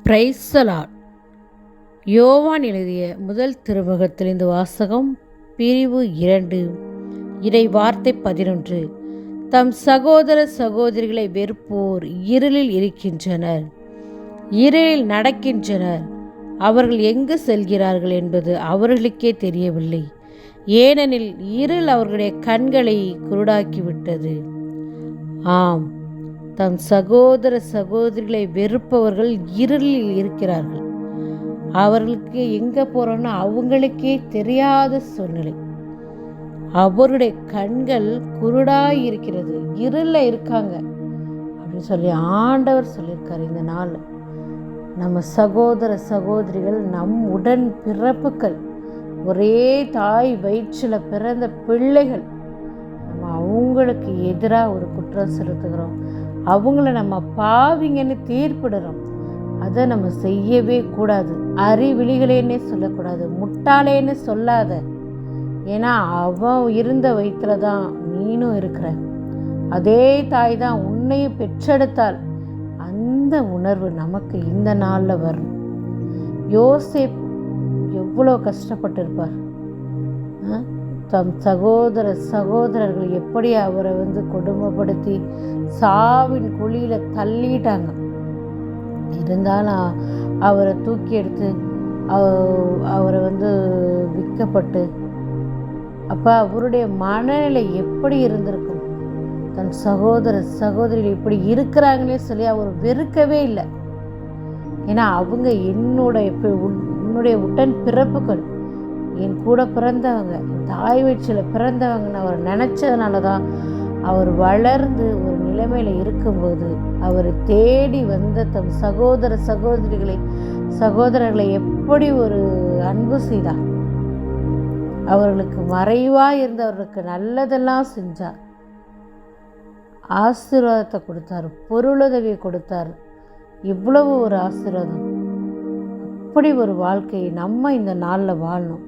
Praise the Lord. யோவான் எழுதிய முதல் திருமுகத்திலிருந்து வாசகம். பிரிவு 2, இறை வார்த்தை 11. தம் சகோதர சகோதரிகளை வெறுப்போர் இருளில் இருக்கின்றனர், இருளில் நடக்கின்றனர். அவர்கள் எங்கு செல்கிறார்கள் என்பது அவர்களுக்கே தெரியவில்லை. ஏனெனில் இருள் அவர்களுடைய கண்களை குருடாக்கிவிட்டது. ஆம், தம் சகோதர சகோதரிகளை வெறுப்பவர்கள் இருளில் இருக்கிறார்கள். அவர்களுக்கு எங்கே போகிறோன்னா அவங்களுக்கே தெரியாத சூழ்நிலை. அவருடைய கண்கள் குருடாய் இருக்கிறது, இருளில் இருக்காங்க அப்படின்னு சொல்லி ஆண்டவர் சொல்லியிருக்காரு. இந்த நாள் நம்ம சகோதர சகோதரிகள் நம் உடன் பிறப்புகள், ஒரே தாய் வயிற்றில் பிறந்த பிள்ளைகள். நம்ம அவங்களுக்கு எதிராக ஒரு குற்றம் செலுத்துகிறோம், அவங்கள நம்ம பாவிங்கன்னு தீர்ப்பிடுறோம். அதை நம்ம செய்யவே கூடாது. அறிவிலிகளேன்னே சொல்லக்கூடாது, முட்டாளேன்னு சொல்லாத. ஏன்னா அவன் இருந்த வயிற்றுல தான் நீனும் இருக்கிற. அதே தாய் தான் உன்னையும் பெற்றெடுத்தால். அந்த உணர்வு நமக்கு இந்த நாளில் வரும். யோசேப்பு எவ்வளோ கஷ்டப்பட்டிருப்பார். தம் சகோதர சகோதரர்கள் எப்படி அவரை கொடுமைப்படுத்தி சாவின் குழியில் தள்ளிட்டாங்க. இருந்தாலும் அவரை தூக்கி எடுத்து அவரை விற்கப்பட்டு, அப்போ அவருடைய மனநிலை எப்படி இருந்திருக்கும்? தன் சகோதர சகோதரிகள் இப்படி இருக்கிறாங்களே சொல்லி அவர் வெறுக்கவே இல்லை. ஏன்னா அவங்க உன்னுடைய உடன் பிறப்புகள், என் கூட பிறந்தவங்க, தாய் வயிற்றில் பிறந்தவங்கன்னு அவர் நினச்சதுனால தான் அவர் வளர்ந்து ஒரு நிலைமையில் இருக்கும்போது அவர் தேடி வந்த தம் சகோதர சகோதரர்களை எப்படி ஒரு அன்பு செய்தார். அவர்களுக்கு மறைவாக இருந்தவர்களுக்கு நல்லதெல்லாம் செஞ்சார், ஆசீர்வாதத்தை கொடுத்தார், பொருளுதவியை கொடுத்தார். இவ்வளவு ஒரு ஆசீர்வாதம். அப்படி ஒரு வாழ்க்கையை நம்ம இந்த நாளில் வாழணும்.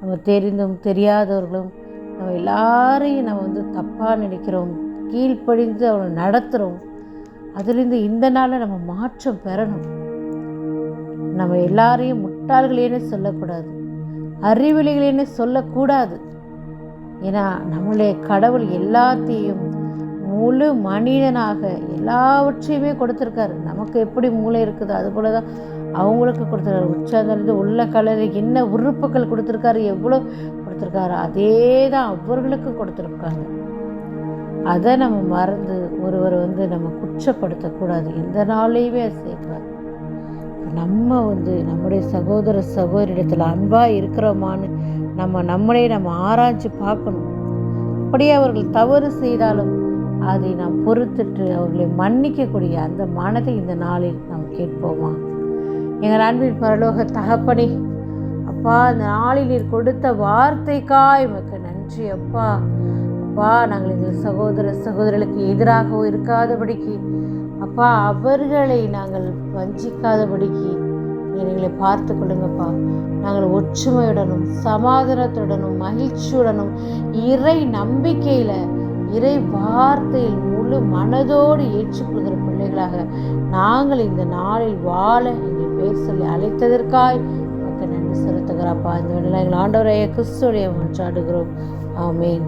நம்ம தெரிந்தும் தெரியாதவர்களும் நம்ம எல்லாரையும் நம்ம தப்பாக நினைக்கிறோம், கீழ்ப்படிந்து அவனை நடத்துகிறோம். அதுலேருந்து இந்த நாளில் நம்ம மாற்றம் பெறணும். நம்ம எல்லாரையும் முட்டாள்களேன்னு சொல்லக்கூடாது, அறிவிலிகளேன்னு சொல்லக்கூடாது. ஏன்னா நம்மளுடைய கடவுள் எல்லாத்தையும் முழு மனிதனாக எல்லாவற்றையுமே கொடுத்துருக்காரு. நமக்கு எப்படி மூளை இருக்குதோ அது போல தான் அவங்களுக்கு கொடுத்துருக்காரு. உச்சந்தலிருந்து உள்ள கலரை என்ன உறுப்புகள் கொடுத்துருக்காரு, எவ்வளோ கொடுத்துருக்காரு, அதே தான் அவர்களுக்கு கொடுத்துருக்காங்க. அதை நம்ம மறந்து ஒருவர் நம்ம குற்றப்படுத்தக்கூடாது, எந்த நாளையுமே சேர்க்காது. நம்ம நம்முடைய சகோதர சகோதரிடத்தில் அன்பாக இருக்கிறோமான்னு நம்மளே ஆராய்ச்சி பார்க்கணும். அப்படியே அவர்கள் தவறு செய்தாலும் அதை நாம் பொறுத்துட்டு அவர்களை மன்னிக்கக்கூடிய அந்த மனதை இந்த நாளில் நாம் கேட்போமா? எங்கள் அன்பின் பரலோக தகப்பனே, அப்பா, அந்த நாளில் நீர் கொடுத்த வார்த்தைக்காய் உமக்கு நன்றி. அப்பா அப்பா, நாங்கள் எங்கள் சகோதர சகோதரர்களுக்கு எதிராக இருக்காதபடிக்கு, அப்பா, அவர்களை நாங்கள் வஞ்சிக்காதபடிக்கு எங்களை பார்த்து கொள்ளுங்கப்பா. நாங்கள் ஒற்றுமையுடனும் சமாதானத்துடனும் மகிழ்ச்சியுடனும் இறை நம்பிக்கையில் இறை வார்த்தையில் முழு மனதோடு ஏற்றுக்கொள்கிற பிள்ளைகளாக நாங்கள் இந்த நாளில் வாழ எங்கள் பேர் சொல்லி அழைத்ததற்காய் மக்கள் நன்றி செலுத்துகிறாப்பா. இந்த வேளையில் எங்கள் ஆண்டவரைய கிறிஸ்துடைய மன்றாடுகிறோம். ஆமேன்.